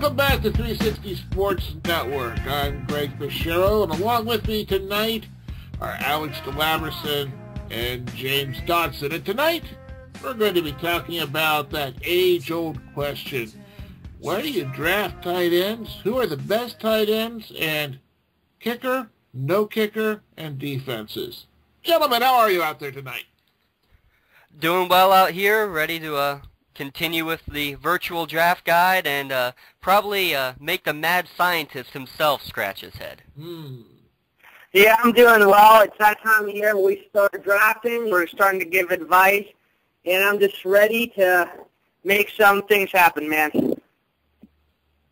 Welcome back to 360 Sports Network. I'm Greg Fischero, and along with me tonight are Alex DeLaverson and James Dodson. And tonight, we're going to be talking about that age-old question. Where do you draft tight ends? Who are the best tight ends? And kicker, no kicker, and defenses. Gentlemen, how are you out there tonight? Doing well out here, ready to continue with the virtual draft guide and probably make the mad scientist himself scratch his head. Yeah, I'm doing well. It's that time of year when we start drafting. We're starting to give advice, and I'm just ready to make some things happen, man.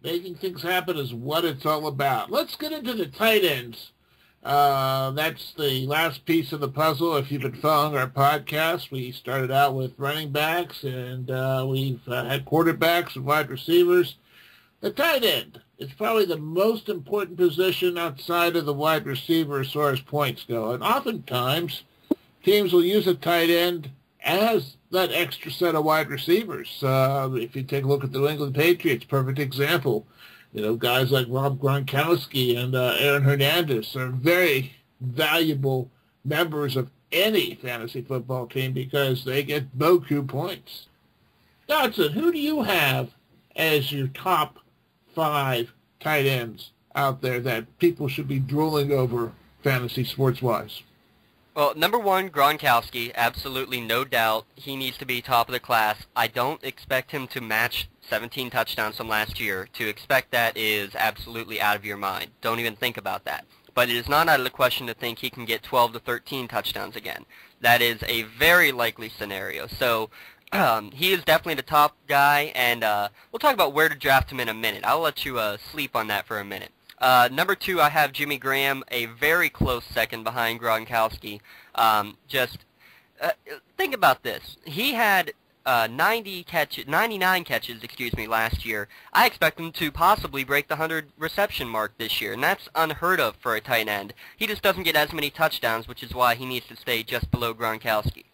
Making things happen is what it's all about. Let's get into the tight ends. That's the last piece of the puzzle. If you've been following our podcast, we started out with running backs, and we've had quarterbacks and wide receivers. The tight end is probably the most important position outside of the wide receiver as far as points go. And oftentimes, teams will use a tight end as that extra set of wide receivers. If you take a look at the New England Patriots, perfect example. You know, guys like Rob Gronkowski and Aaron Hernandez are very valuable members of any fantasy football team because they get beaucoup points. Dodson, who do you have as your top 5 tight ends out there that people should be drooling over fantasy sports-wise? Well, number 1, Gronkowski, absolutely no doubt. He needs to be top of the class. I don't expect him to match 17 touchdowns from last year. To expect that is absolutely out of your mind. Don't even think about that. But it is not out of the question to think he can get 12 to 13 touchdowns again. That is a very likely scenario. So he is definitely the top guy, and we'll talk about where to draft him in a minute. I'll let you sleep on that for a minute. Number 2, I have Jimmy Graham, a very close second behind Gronkowski. Think about this. He had 99 catches, last year. I expect him to possibly break the 100 reception mark this year, and that's unheard of for a tight end. He just doesn't get as many touchdowns, which is why he needs to stay just below Gronkowski.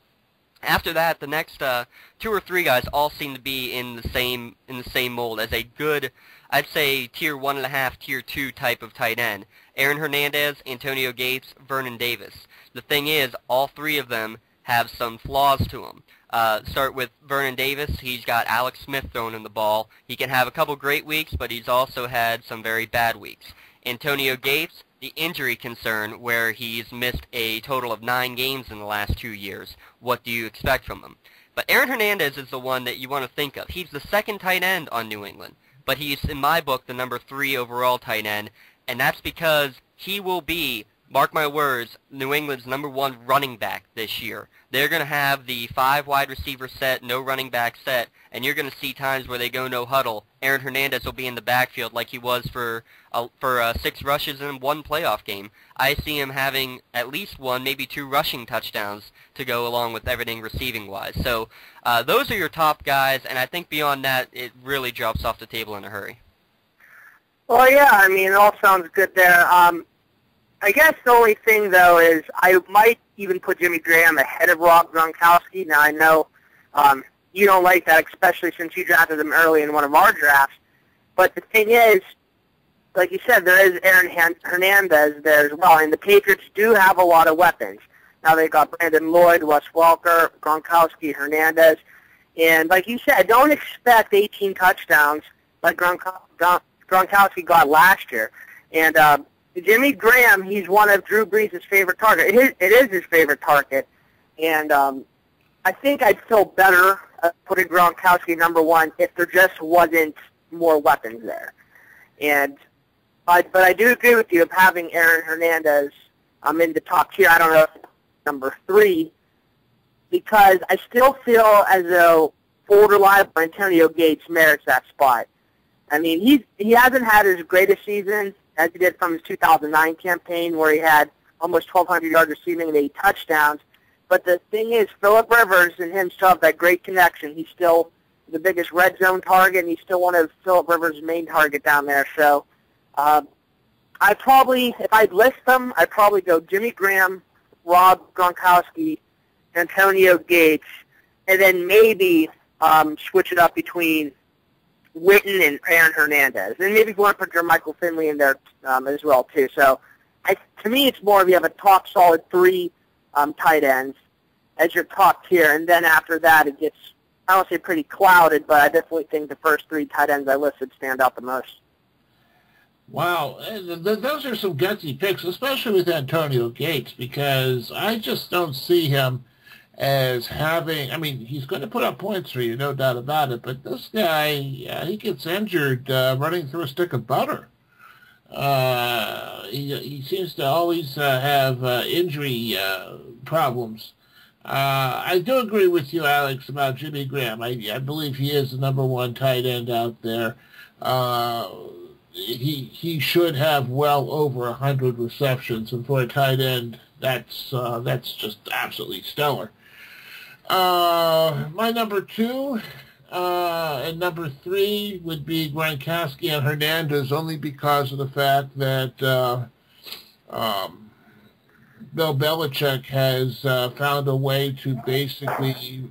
After that, the next 2 or 3 guys all seem to be in the same mold as a good, I'd say, tier 1.5, tier 2 type of tight end. Aaron Hernandez, Antonio Gates, Vernon Davis. The thing is, all 3 of them have some flaws to them. Start with Vernon Davis. He's got Alex Smith throwing him the ball. He can have a couple great weeks, but he's also had some very bad weeks. Antonio Gates, the injury concern, where he's missed a total of 9 games in the last 2 years. What do you expect from him? But Aaron Hernandez is the one that you want to think of. He's the second tight end on New England, but he's, in my book, the number 3 overall tight end, and that's because he will be, mark my words, New England's number 1 running back this year. They're going to have the 5 wide receiver set, no running back set, and you're going to see times where they go no huddle. Aaron Hernandez will be in the backfield like he was for 6 rushes in 1 playoff game. I see him having at least 1, maybe 2 rushing touchdowns to go along with everything receiving-wise. So those are your top guys, and I think beyond that, it really drops off the table in a hurry. Well, yeah, I mean, it all sounds good there. I guess the only thing, though, is I might even put Jimmy Graham ahead of Rob Gronkowski. Now, I know you don't like that, especially since you drafted him early in one of our drafts. But the thing is, like you said, there is Aaron Hernandez there as well, and the Patriots do have a lot of weapons. Now they've got Brandon Lloyd, Wes Welker, Gronkowski, Hernandez. And like you said, don't expect 18 touchdowns like Gronkowski got last year. And Jimmy Graham, he's one of Drew Brees' favorite target. It is his favorite target. And I think I'd feel better putting Gronkowski number 1 if there just wasn't more weapons there. And but I do agree with you of having Aaron Hernandez in the top tier. I don't know, number 3, because I still feel as though full reliable Antonio Gates merits that spot. I mean, he hasn't had his greatest season as he did from his 2009 campaign where he had almost 1,200 yards receiving and 8 touchdowns. But the thing is, Phillip Rivers and him still have that great connection. He's still the biggest red zone target, and he's still one of Phillip Rivers' main target down there. So I probably, if I'd list them, I'd probably go Jimmy Graham, Rob Gronkowski, Antonio Gates, and then maybe switch it up between Witten and Aaron Hernandez. And maybe if you want to put Jermichael Finley in there as well, too. So to me, it's more of you have a top solid 3 tight ends as your top tier, and then after that it gets, I don't say pretty clouded, but I definitely think the first 3 tight ends I listed stand out the most. Wow, those are some gutsy picks, especially with Antonio Gates, because I just don't see him as having, I mean, he's going to put up points for you, no doubt about it, but this guy, he gets injured running through a stick of butter. He seems to always have injury problems. I do agree with you, Alex, about Jimmy Graham. I believe he is the number 1 tight end out there. He should have well over 100 receptions, and for a tight end, that's just absolutely stellar. My number 2 and number 3 would be Gronkowski and Hernandez, only because of the fact that Bill Belichick has found a way to basically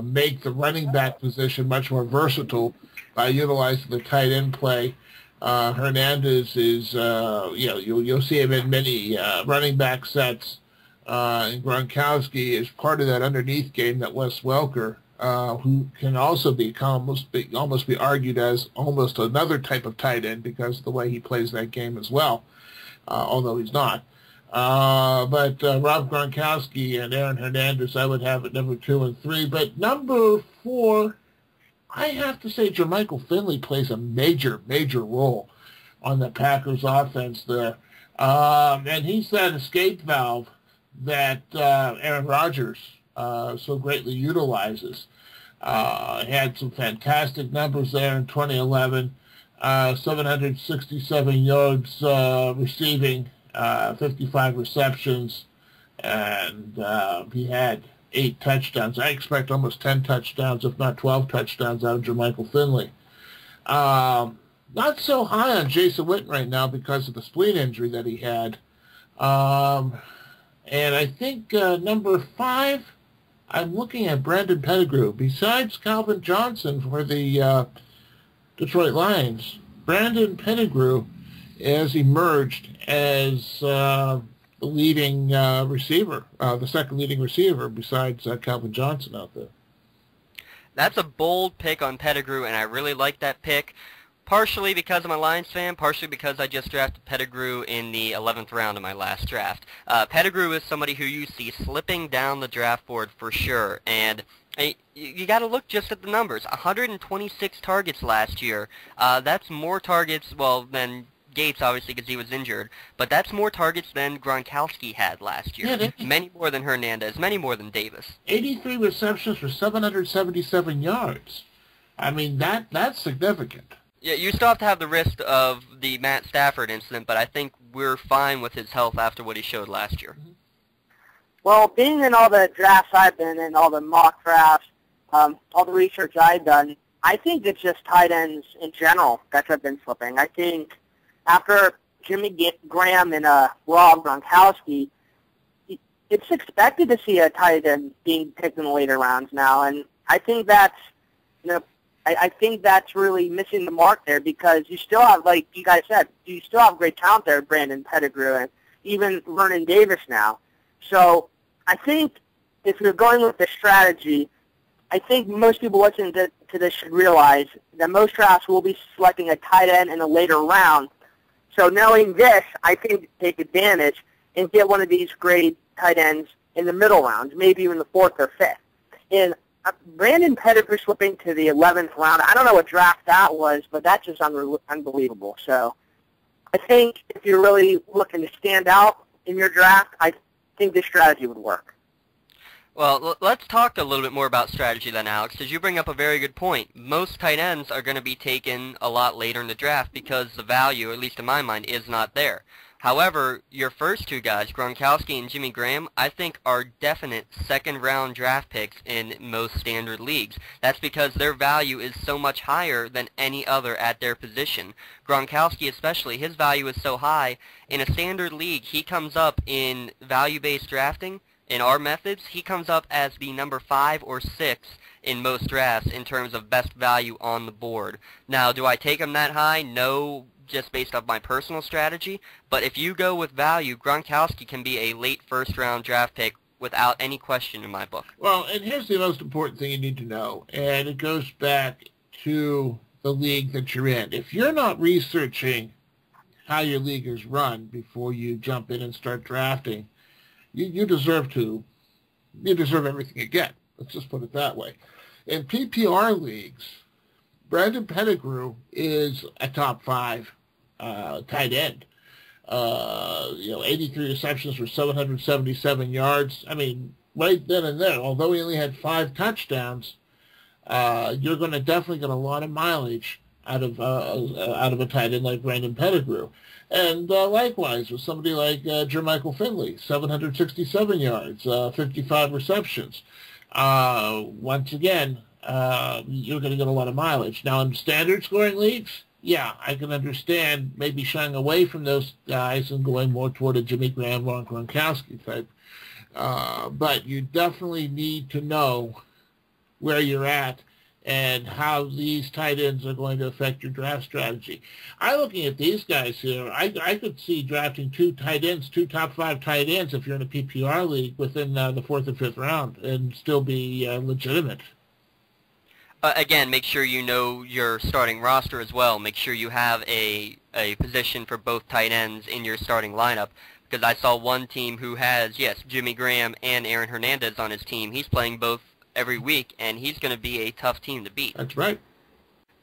make the running back position much more versatile by utilizing the tight end play. Hernandez is, you'll see him in many running back sets, and Gronkowski is part of that underneath game that Wes Welker, who can also almost be argued as almost another type of tight end because of the way he plays that game as well, although he's not. But Rob Gronkowski and Aaron Hernandez, I would have at number 2 and 3. But number 4, I have to say Jermichael Finley plays a major, major role on the Packers offense there. And he's that escape valve that Aaron Rodgers so greatly utilizes. Had some fantastic numbers there in 2011, 767 yards receiving, 55 receptions, and he had 8 touchdowns. I expect almost 10 touchdowns, if not 12 touchdowns, out of Jermichael Finley. Not so high on Jason Witten right now because of the spleen injury that he had. And I think number 5, I'm looking at Brandon Pettigrew. Besides Calvin Johnson for the Detroit Lions, Brandon Pettigrew has emerged as the leading receiver, the second leading receiver besides Calvin Johnson out there. That's a bold pick on Pettigrew, and I really like that pick, partially because I'm a Lions fan, partially because I just drafted Pettigrew in the 11th round of my last draft. Pettigrew is somebody who you see slipping down the draft board for sure, and you got to look just at the numbers. 126 targets last year. That's more targets, well, than Gates, obviously, because he was injured, but that's more targets than Gronkowski had last year. Yeah, many more than Hernandez, many more than Davis. 83 receptions for 777 yards. I mean, that's significant. Yeah, you still have to have the risk of the Matt Stafford incident, but I think we're fine with his health after what he showed last year. Well, being in all the drafts I've been in, all the mock drafts, all the research I've done, I think it's just tight ends in general that have been slipping. I think after Jimmy Graham and Rob Gronkowski, it's expected to see a tight end being picked in the later rounds now, and I think that's, I think that's really missing the mark there because you still have, like you guys said, you still have great talent there, Brandon Pettigrew, and even Vernon Davis now. So I think if you're going with the strategy, I think most people listening to this should realize that most drafts will be selecting a tight end in a later round. So knowing this, I think take advantage and get one of these great tight ends in the middle rounds, maybe even the 4th or 5th. And Brandon Pettigrew slipping to the 11th round, I don't know what draft that was, but that's just unbelievable. So I think if you're really looking to stand out in your draft, I think this strategy would work. Well, let's talk a little bit more about strategy then, Alex, because you bring up a very good point. Most tight ends are going to be taken a lot later in the draft because the value, at least in my mind, is not there. However, your first 2 guys, Gronkowski and Jimmy Graham, I think are definite second-round draft picks in most standard leagues. That's because their value is so much higher than any other at their position. Gronkowski especially, his value is so high. In a standard league, he comes up in value-based drafting in our methods, he comes up as the number 5 or 6 in most drafts in terms of best value on the board. Now, do I take him that high? No, just based off my personal strategy. But if you go with value, Gronkowski can be a late first-round draft pick without any question in my book. Well, and here's the most important thing you need to know, and it goes back to the league that you're in. If you're not researching how your league is run before you jump in and start drafting, you deserve everything you get. Let's just put it that way. In PPR leagues, Brandon Pettigrew is a top 5 tight end. 83 receptions for 777 yards. I mean, right then and there, although he only had 5 touchdowns, you're going to definitely get a lot of mileage out of a tight end like Brandon Pettigrew. And likewise with somebody like Jermichael Finley, 767 yards, 55 receptions. Once again, you're going to get a lot of mileage. Now, in standard scoring leagues, yeah, I can understand maybe shying away from those guys and going more toward a Jimmy Graham, Ron Gronkowski type. But you definitely need to know where you're at and how these tight ends are going to affect your draft strategy. I'm looking at these guys here. I could see drafting 2 tight ends, 2 top 5 tight ends if you're in a PPR league within the 4th or 5th round and still be legitimate. Again, make sure you know your starting roster as well. Make sure you have a position for both tight ends in your starting lineup. Because I saw one team who has, yes, Jimmy Graham and Aaron Hernandez on his team. He's playing both every week, and he's going to be a tough team to beat. That's right.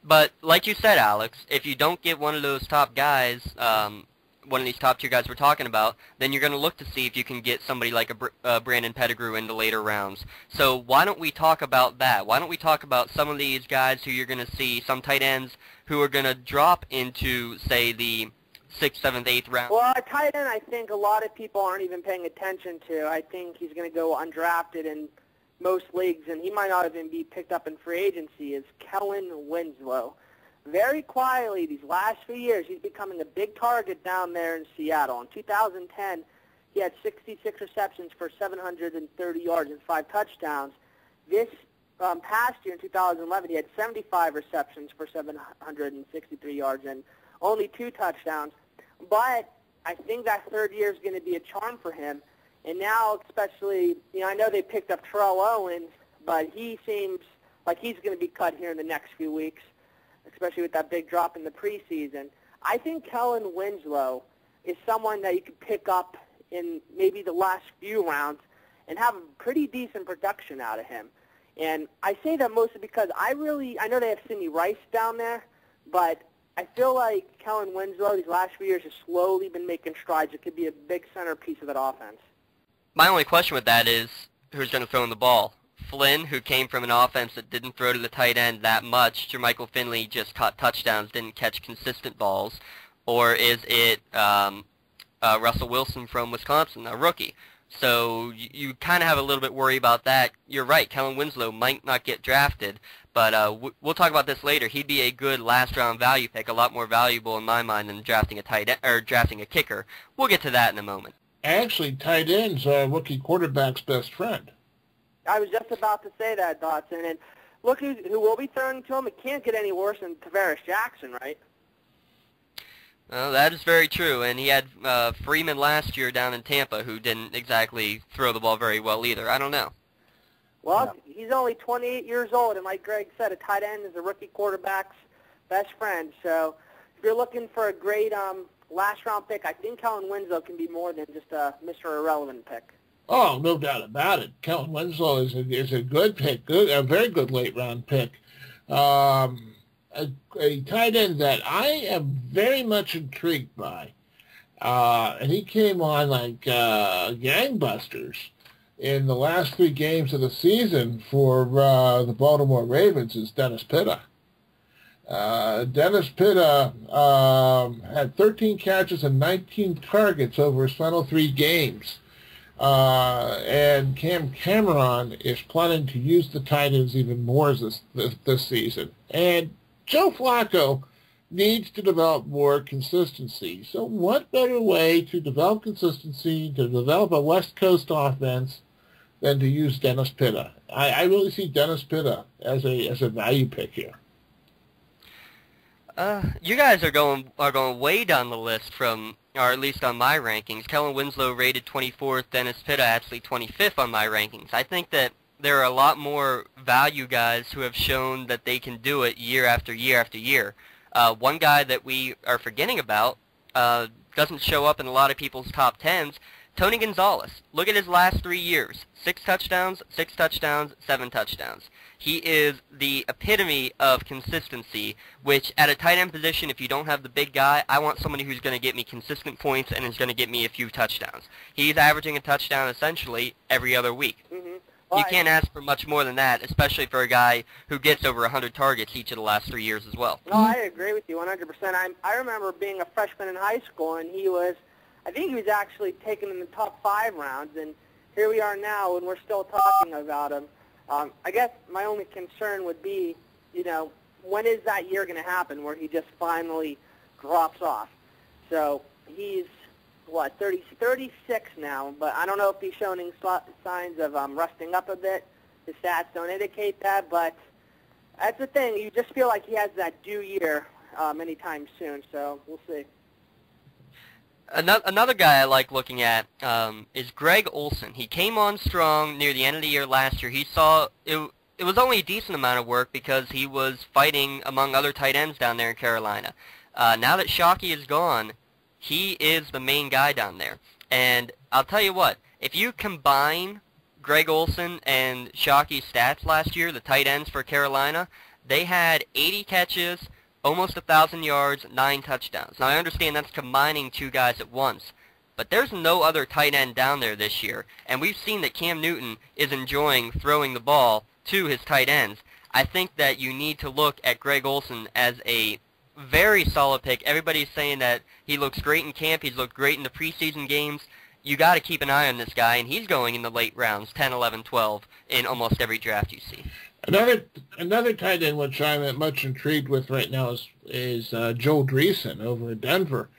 But like you said, Alex, if you don't get one of those top guys, one of these top 2 guys we're talking about, then you're going to look to see if you can get somebody like a Brandon Pettigrew in the later rounds. So why don't we talk about that? Why don't we talk about some of these guys who you're going to see, some tight ends who are going to drop into, say, the 6th, 7th, 8th round? Well, a tight end I think a lot of people aren't even paying attention to. I think he's going to go undrafted in most leagues, and he might not even be picked up in free agency, is Kellen Winslow. Very quietly, these last few years, he's becoming a big target down there in Seattle. In 2010, he had 66 receptions for 730 yards and 5 touchdowns. This past year, in 2011, he had 75 receptions for 763 yards and only 2 touchdowns. But I think that 3rd year is going to be a charm for him. And now, especially, I know they picked up Terrell Owens, but he seems like he's going to be cut here in the next few weeks, especially with that big drop in the preseason. I think Kellen Winslow is someone that you could pick up in maybe the last few rounds and have pretty decent production out of him. And I say that mostly because I know they have Sidney Rice down there, but I feel like Kellen Winslow these last few years has slowly been making strides. It could be a big centerpiece of that offense. My only question with that is who's going to throw in the ball? Flynn, who came from an offense that didn't throw to the tight end that much. Jermichael Finley just caught touchdowns, didn't catch consistent balls. Or is it Russell Wilson from Wisconsin, a rookie? So you kind of have a little bit worry about that. You're right, Kellen Winslow might not get drafted, but we'll talk about this later. He'd be a good last-round value pick, a lot more valuable in my mind than drafting a tight end or drafting a kicker. We'll get to that in a moment. Actually, tight ends are rookie quarterback's best friend. I was just about to say that, Dotson. And look who will be throwing to him. It can't get any worse than Tavares Jackson, right? Well, that is very true. And he had Freeman last year down in Tampa who didn't exactly throw the ball very well either. I don't know. Well, he's only 28 years old, and like Greg said, a tight end is a rookie quarterback's best friend. So if you're looking for a great last-round pick, I think Kellen Winslow can be more than just a Mr. Irrelevant pick. Oh, no doubt about it. Kellen Winslow is a good pick, a very good late-round pick. A tight end that I am very much intrigued by. And he came on like gangbusters in the last 3 games of the season for the Baltimore Ravens is Dennis Pitta. Dennis Pitta had 13 catches and 19 targets over his final 3 games. And Cam Cameron is planning to use the tight ends even more this season. And Joe Flacco needs to develop more consistency. So what better way to develop consistency, to develop a West Coast offense, than to use Dennis Pitta. I really see Dennis Pitta as a value pick here. You guys are going way down the list from, or at least on my rankings. Kellen Winslow rated 24th, Dennis Pitta actually 25th on my rankings. I think that there are a lot more value guys who have shown that they can do it year after year after year. One guy that we are forgetting about doesn't show up in a lot of people's top 10s, Tony Gonzalez. Look at his last 3 years. 6 touchdowns, 6 touchdowns, 7 touchdowns. He is the epitome of consistency, which at a tight end position, if you don't have the big guy, I want somebody who's going to get me consistent points and is going to get me a few touchdowns. He's averaging a touchdown essentially every other week. Mm-hmm. Well, you can't ask for much more than that, especially for a guy who gets over 100 targets each of the last 3 years as well. No, I agree with you 100%. I remember being a freshman in high school, and I think he was actually taken in the top 5 rounds, and here we are now, and we're still talking about him. I guess my only concern would be, when is that year going to happen where he just finally drops off? So he's, 36 now, but I don't know if he's showing signs of rusting up a bit. His stats don't indicate that, but that's the thing. You just feel like he has that due year anytime soon, so we'll see. Another guy I like looking at is Greg Olsen. He came on strong near the end of the year last year. He saw it was only a decent amount of work because he was fighting among other tight ends down there in Carolina. Now that Shockey is gone, he is the main guy down there. And I'll tell you what, if you combine Greg Olsen and Shockey's stats last year, the tight ends for Carolina, they had 80 catches, almost 1,000 yards, 9 touchdowns. Now, I understand that's combining 2 guys at once, but there's no other tight end down there this year, and we've seen that Cam Newton is enjoying throwing the ball to his tight ends. I think that you need to look at Greg Olsen as a very solid pick. Everybody's saying that he looks great in camp, he's looked great in the preseason games. You got to keep an eye on this guy, and he's going in the late rounds, 10, 11, 12, in almost every draft you see. Another tight end which I'm much intrigued with right now is Joe Dreesen over in Denver.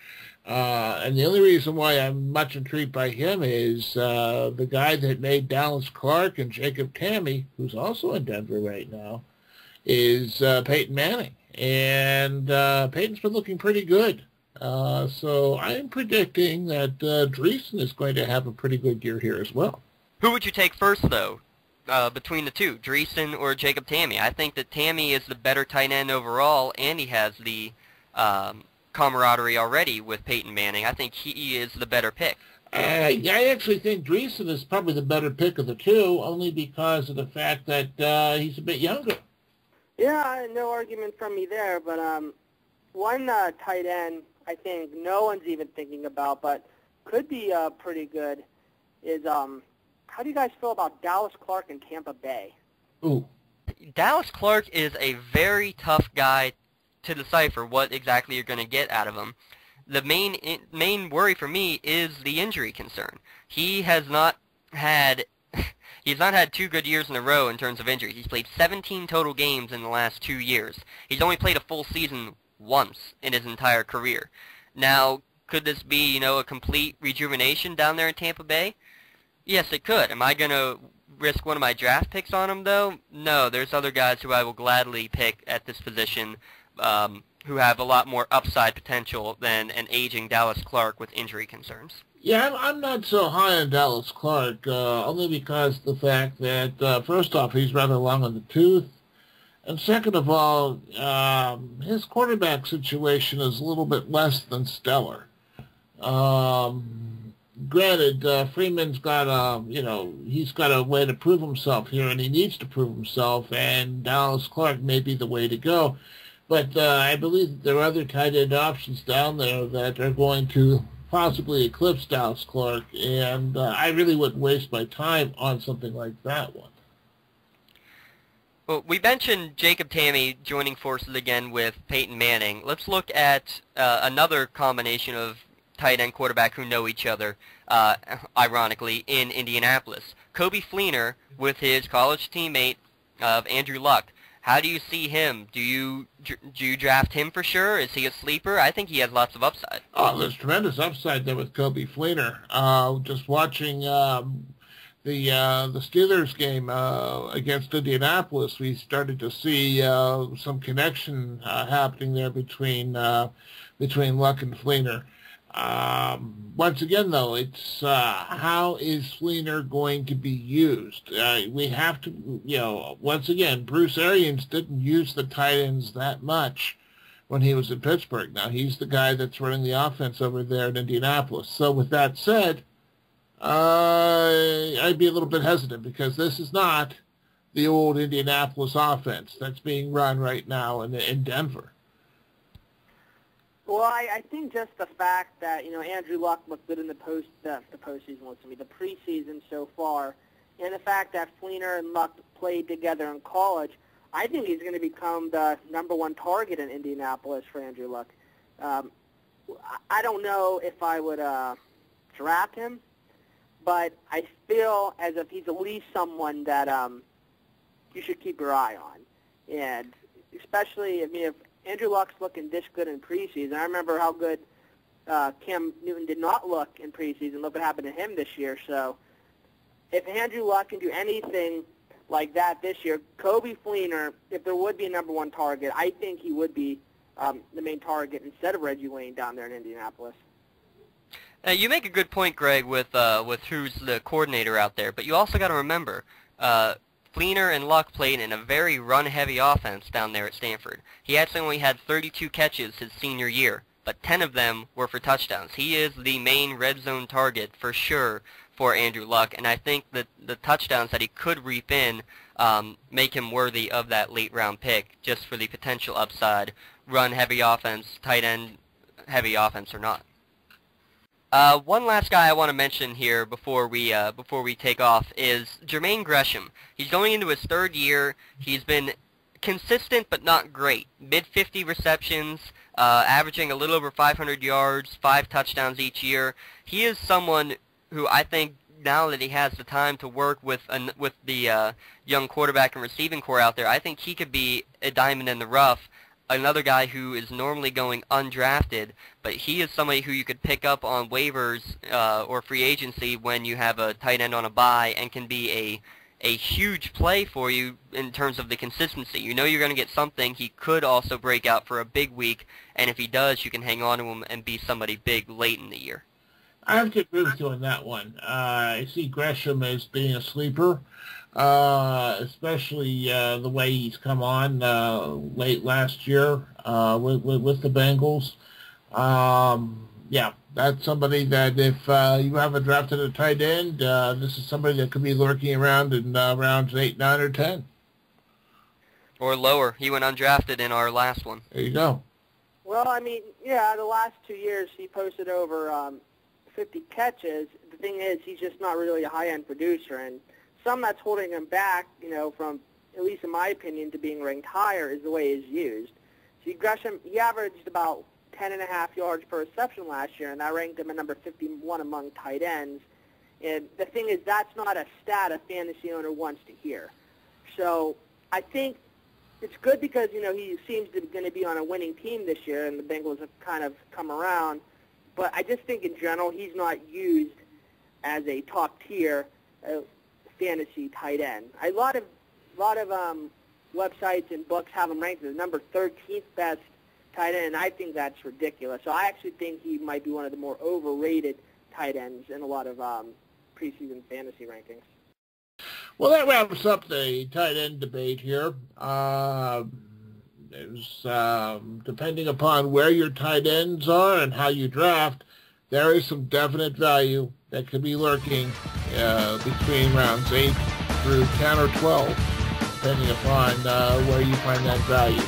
And the only reason why I'm much intrigued by him is the guy that made Dallas Clark and Jacob Tamme, who's also in Denver right now, is Peyton Manning. And Peyton's been looking pretty good. So I'm predicting that Dreesen is going to have a pretty good year here as well. Who would you take first, though, between the two, Dreesen or Jacob Tamme? I think that Tamme is the better tight end overall, and he has the camaraderie already with Peyton Manning. I think he is the better pick. I actually think Dreesen is probably the better pick of the two, only because of the fact that he's a bit younger. Yeah, no argument from me there, but one tight end I think no one's even thinking about, but could be pretty good, is how do you guys feel about Dallas Clark in Tampa Bay? Ooh. Dallas Clark is a very tough guy to decipher what exactly you're going to get out of him. The main worry for me is the injury concern. He has not had He's not had 2 good years in a row in terms of injuries. He's played 17 total games in the last 2 years. He's only played a full season once in his entire career. Now, could this be, a complete rejuvenation down there in Tampa Bay? Yes, it could. Am I going to risk one of my draft picks on him, though? No, there's other guys who I will gladly pick at this position who have a lot more upside potential than an aging Dallas Clark with injury concerns. Yeah, I'm not so high on Dallas Clark, only because of the fact that, first off, he's rather long on the tooth, and second of all, his quarterback situation is a little bit less than stellar. Granted, Freeman's got he's got a way to prove himself here, and he needs to prove himself, and Dallas Clark may be the way to go. But I believe that there are other tight end options down there that are going to possibly eclipse Dallas Clark, and I really wouldn't waste my time on something like that one. Well, we mentioned Jacob Tamme joining forces again with Peyton Manning. Let's look at another combination of tight end quarterback who know each other, ironically, in Indianapolis. Coby Fleener with his college teammate of Andrew Luck. How do you see him? Do you draft him for sure? Is he a sleeper? I think he has lots of upside. Oh, there's tremendous upside there with Coby Fleener. Just watching the Steelers game against Indianapolis, we started to see some connection happening there between Luck and Fleener. Once again, though, it's how is Fleener going to be used? We have to, once again, Bruce Arians didn't use the tight ends that much when he was in Pittsburgh. Now, he's the guy that's running the offense over there in Indianapolis. So with that said, I'd be a little bit hesitant because this is not the old Indianapolis offense that's being run right now in Denver. Well, I think just the fact that, Andrew Luck looked good in the preseason so far, and the fact that Fleener and Luck played together in college, I think he's going to become the number one target in Indianapolis for Andrew Luck. I don't know if I would draft him, but I feel as if he's at least someone that you should keep your eye on. And especially, if Andrew Luck's looking this good in preseason, I remember how good Cam Newton did not look in preseason. Look what happened to him this year. So if Andrew Luck can do anything like that this year, Coby Fleener, if there would be a number one target, I think he would be the main target instead of Reggie Wayne down there in Indianapolis. You make a good point, Greg, with who's the coordinator out there, but you also got to remember, Fleener and Luck played in a very run-heavy offense down there at Stanford. He actually only had 32 catches his senior year, but 10 of them were for touchdowns. He is the main red zone target for sure for Andrew Luck, and I think that the touchdowns that he could reap in make him worthy of that late-round pick just for the potential upside, run-heavy offense, tight end-heavy offense or not. One last guy I want to mention here before we take off is Jermaine Gresham. He's going into his third year. He's been consistent but not great. Mid-50 receptions, averaging a little over 500 yards, 5 touchdowns each year. He is someone who I think now that he has the time to work with the young quarterback and receiving core out there, I think he could be a diamond in the rough. Another guy who is normally going undrafted, but he is somebody who you could pick up on waivers or free agency when you have a tight end on a bye and can be a huge play for you in terms of the consistency. You know you're going to get something. He could also break out for a big week, and if he does, you can hang on to him and be somebody big late in the year. I have to agree with you on that one. I see Gresham as being a sleeper. Especially the way he's come on late last year with the Bengals. Yeah, that's somebody that if you haven't drafted a tight end, this is somebody that could be lurking around in rounds 8, 9, or 10. Or lower. He went undrafted in our last one. There you go. Well, the last 2 years he posted over 50 catches. The thing is, he's just not really a high-end producer, and some that's holding him back, from, at least in my opinion, to being ranked higher is the way he's used. See, Gresham, he averaged about 10.5 yards per reception last year, and that ranked him at number 51 among tight ends. And the thing is, that's not a stat a fantasy owner wants to hear. So I think it's good because, he seems to be going to be on a winning team this year, and the Bengals have kind of come around. But I just think in general he's not used as a top-tier fantasy tight end. A lot of websites and books have him ranked as number 13th best tight end, and I think that's ridiculous. So I actually think he might be one of the more overrated tight ends in a lot of preseason fantasy rankings. Well, that wraps up the tight end debate here. Depending upon where your tight ends are and how you draft, there is some definite value that could be lurking between rounds 8 through 10 or 12, depending upon where you find that value.